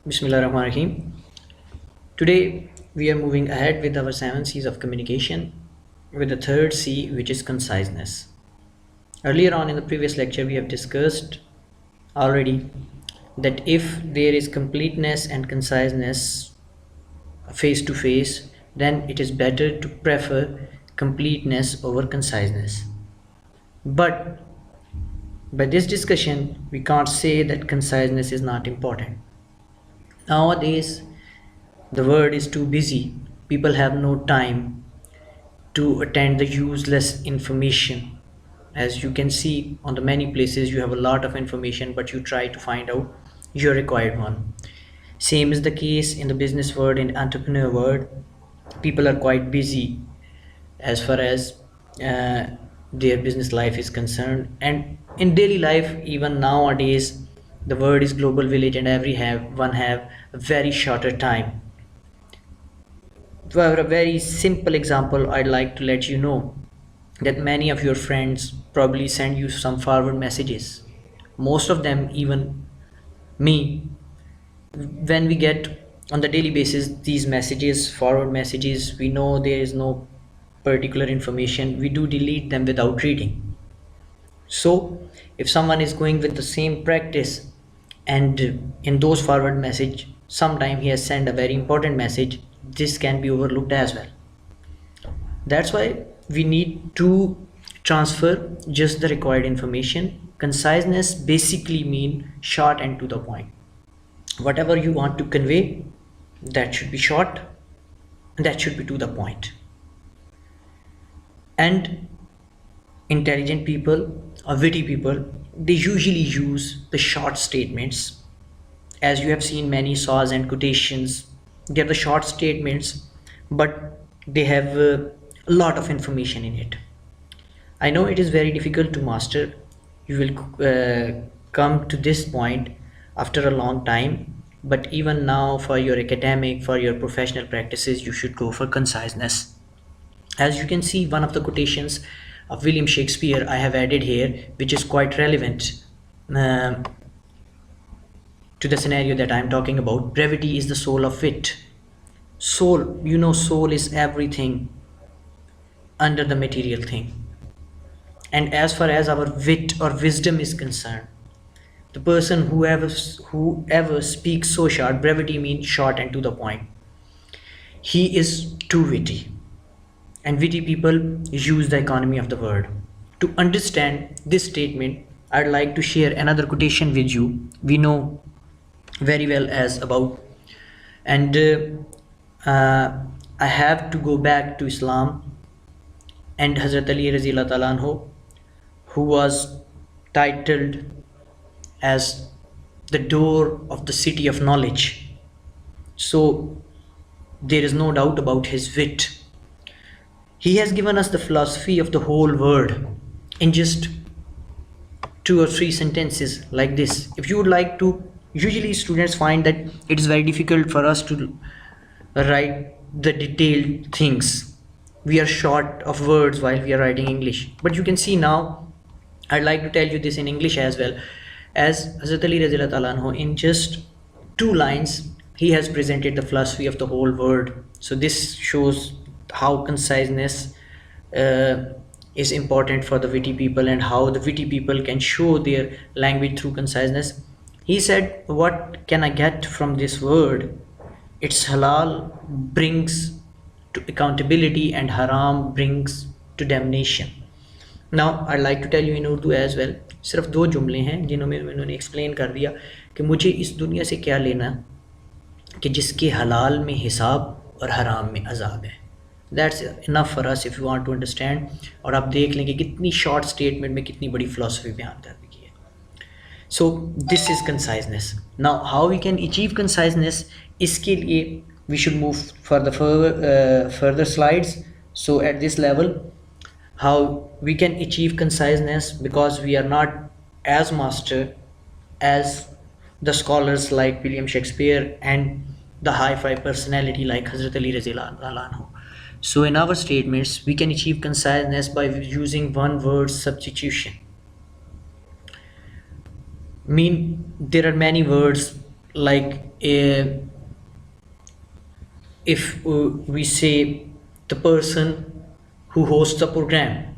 Bismillahirrahmanirrahim. Today we are moving ahead with our seven C's of communication with the third C, which is conciseness. Earlier on in the previous lecture, we have discussed already that if there is completeness and conciseness face to face, then it is better to prefer completeness over conciseness. But by this discussion, we can't say that conciseness is not important. Nowadays, the world is too busy. People have no time to attend the useless information. As you can see on the many places, you have a lot of information, but you try to find out your required one. Same is the case in the business world, in entrepreneur world. People are quite busy as far as their business life is concerned, and in daily life, even nowadays, the world is global village, and every have one have a very shorter time. For a very simple example, I'd like to let you know that many of your friends probably send you some forward messages. Most of them, even me, when we get on the daily basis these messages, forward messages, we know there is no particular information. We do delete them without reading. So, if someone is going with the same practice and in those forward message, sometime he has sent a very important message, this can be overlooked as well. That's why we need to transfer just the required information. Conciseness basically mean short and to the point. Whatever you want to convey, that should be short and that should be to the point. And intelligent people or witty people, they usually use the short statements. As you have seen many saws and quotations, they're the short statements, but they have a lot of information in it. I know it is very difficult to master. You will come to this point after a long time, but even now, for your academic, for your professional practices, you should go for conciseness. As you can see, one of the quotations of William Shakespeare I have added here, which is quite relevant uh, to the scenario that I'm talking about. Brevity is the soul of wit. Soul, soul is everything under the material thing. And as far as our wit or wisdom is concerned, the person whoever speaks so short, brevity means short and to the point, he is too witty. And witty people use the economy of the word. To understand this statement, I'd like to share another quotation with you. We know very well as about, and I have to go back to Islam and Hazrat Ali Razila Talanho, who was titled as the door of the city of knowledge. So there is no doubt about his wit. He has given us the philosophy of the whole world in just two or three sentences like this. If you would like to, usually students find that it is very difficult for us to write the detailed things. We are short of words while we are writing English. But you can see now, I'd like to tell you this in English as well. As Hazrat Ali Razila Talanho, in just two lines, he has presented the philosophy of the whole world. So this shows how conciseness is important for the witty people and how the witty people can show their language through conciseness. He said, what can I get from this word? It's halal brings to accountability and haram brings to damnation. Now I'd like to tell you in Urdu as well. सिर्फ दो जुमले हैं जिन्होंने इन्होंने explain कर दिया कि मुझे इस दुनिया से क्या लेना कि जिसके हलाल में हिसाब और हराम में अजाब है. That's enough for us if you want to understand. और आप देख लें कि कितनी शॉर्ट स्टेटमेंट में कितनी बड़ी फिलॉसफी बयान कर दी है. So this is conciseness. Now how we can achieve conciseness? इसके लिए we should move for the further slides. So at this level, how we can achieve conciseness, because we are not as master as the scholars like William Shakespeare and the high-fi personality like Hazrat Ali Razila Anhu. So in our statements, we can achieve conciseness by using one word substitution. Mean there are many words like uh, if we say the person who hosts the program,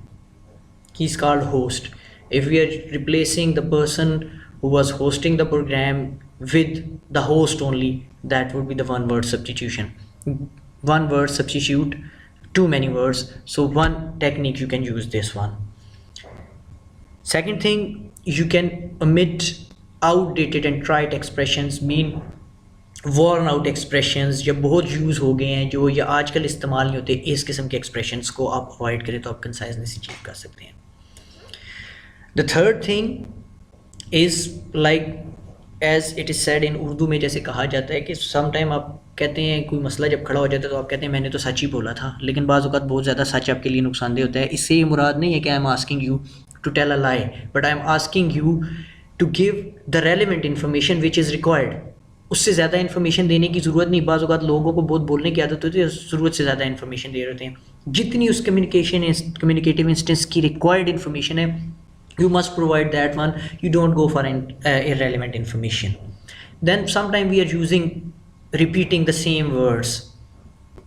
he's called host. If we are replacing the person who was hosting the program with the host only, that would be the one word substitution. One word substitute too many words, so one technique you can use this one. Second thing, you can omit outdated and trite expressions, mean worn out expressions या बहुत use हो गए हैं जो या आजकल इस्तेमाल नहीं होते, इस किस्म के expressions को आप अवॉइड करें तो आप कंसाइजनेस अचीव कर सकते हैं. The third thing is like as it is said in Urdu में जैसे कहा जाता है कि sometime आप कहते हैं कोई मसला जब खड़ा हो जाता है तो आप कहते हैं मैंने तो सच ही बोला था, लेकिन बाज़ औक़ात बहुत ज़्यादा सच आपके लिए नुकसानदेह होता है. इससे ये मुराद नहीं है कि I am asking you to tell a lie, but I am asking you to give the relevant information which is required. उससे ज़्यादा इन्फॉर्मेशन देने की ज़रूरत नहीं. बाज़ औक़ात लोगों को बहुत बोलने की आदत होती है, ज़रूरत से ज़्यादा इन्फॉर्मेशन दे रहे होते हैं. जितनी उस कम्युनिकेटिव इंस्टेंस की रिक्वायर्ड इन्फॉर्मेशन है, you must provide that one. You don't go for irrelevant information. Then sometimes we are repeating the same words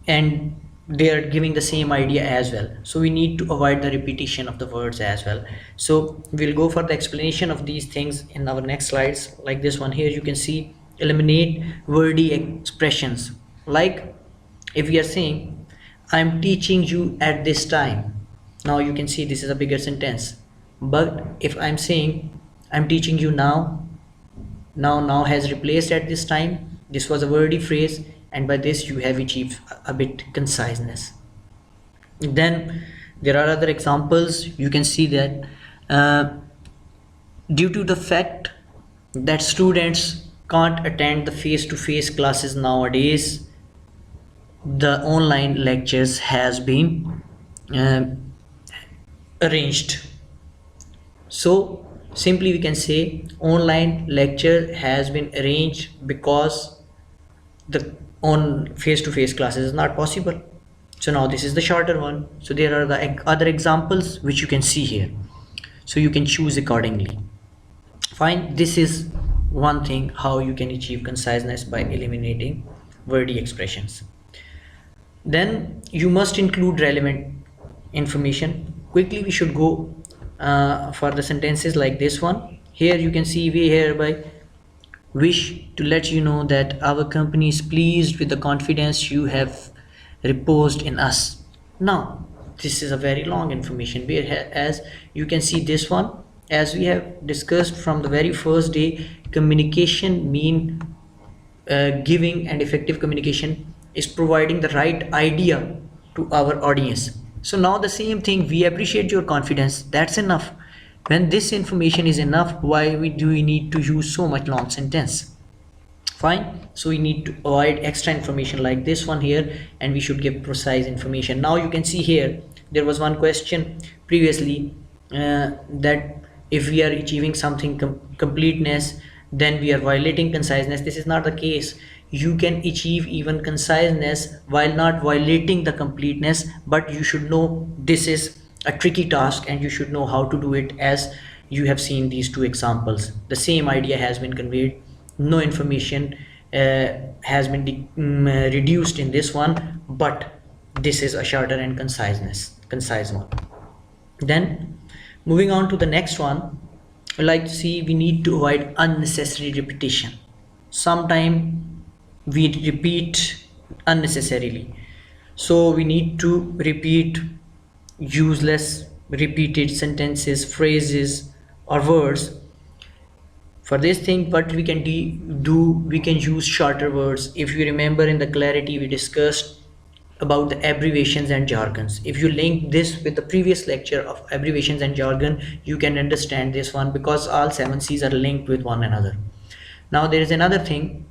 and they are giving the same idea as well, so we need to avoid the repetition of the words as well. So we'll go for the explanation of these things in our next slides. Like this one here, you can see eliminate wordy expressions. Like if we are saying I'm teaching you at this time, now you can see this is a bigger sentence. But if I'm saying I'm teaching you now, now has replaced at this time. This was a wordy phrase, and by this you have achieved a bit conciseness. Then there are other examples. You can see that due to the fact that students can't attend the face-to-face classes nowadays, the online lectures has been arranged. So simply we can say online lecture has been arranged because the on face-to-face classes is not possible. So now this is the shorter one. So there are the other examples which you can see here, so you can choose accordingly. Fine. This is one thing how you can achieve conciseness by eliminating wordy expressions. Then you must include relevant information. Quickly we should go for the sentences like this one. Here you can see we hereby wish to let you know that our company is pleased with the confidence you have reposed in us. Now this is a very long information, whereas you can see this one, as we have discussed from the very first day, communication mean giving, and effective communication is providing the right idea to our audience. So now the same thing, we appreciate your confidence, that's enough. When this information is enough, why do we need to use so much long sentence? Fine. So we need to avoid extra information like this one here, and we should give precise information. Now you can see here there was one question previously that if we are achieving something completeness, then we are violating conciseness. This is not the case. You can achieve even conciseness while not violating the completeness, but you should know this is a tricky task and you should know how to do it. As you have seen these two examples, the same idea has been conveyed, no information has been reduced in this one, but this is a shorter and concise one. Then moving on to the next one, I like to see we need to avoid unnecessary repetition. Sometimes we repeat unnecessarily, so we need to repeat useless repeated sentences, phrases or words. For this thing, what we can do, we can use shorter words. If you remember in the clarity, we discussed about the abbreviations and jargons. If you link this with the previous lecture of abbreviations and jargon, you can understand this one, because all 7 C's are linked with one another. Now there is another thing.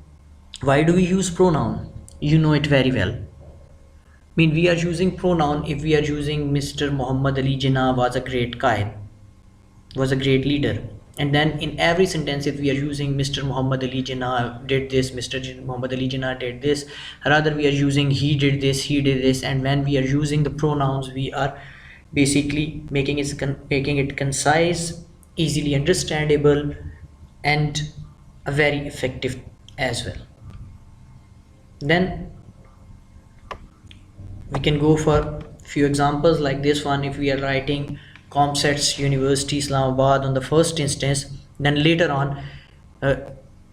Why do we use pronoun? You know it very well. I mean, we are using pronoun if we are using Mr. Muhammad Ali Jinnah was a great Qaid, was a great leader. And then in every sentence, if we are using Mr. Muhammad Ali Jinnah did this, Mr. Muhammad Ali Jinnah did this, rather we are using he did this, he did this. And when we are using the pronouns, we are basically making it concise, easily understandable, and very effective as well. Then we can go for few examples like this one. If we are writing ComSets University Islamabad on the first instance, then later on, uh,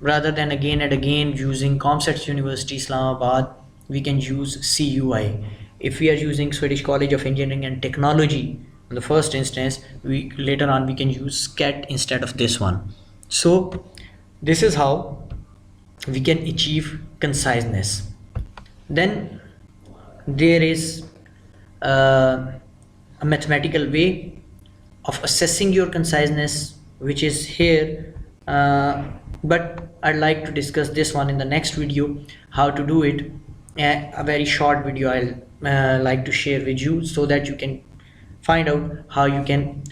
rather than again and again using ComSets University Islamabad, we can use CUI. If we are using Swedish College of Engineering and Technology in the first instance, we later on we can use SCET instead of this one. So this is how we can achieve conciseness. Then there is a mathematical way of assessing your conciseness, which is here, but I'd like to discuss this one in the next video, how to do it. A very short video I'll like to share with you, so that you can find out how you can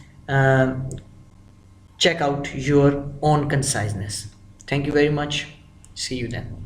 check out your own conciseness. Thank you very much. See you then.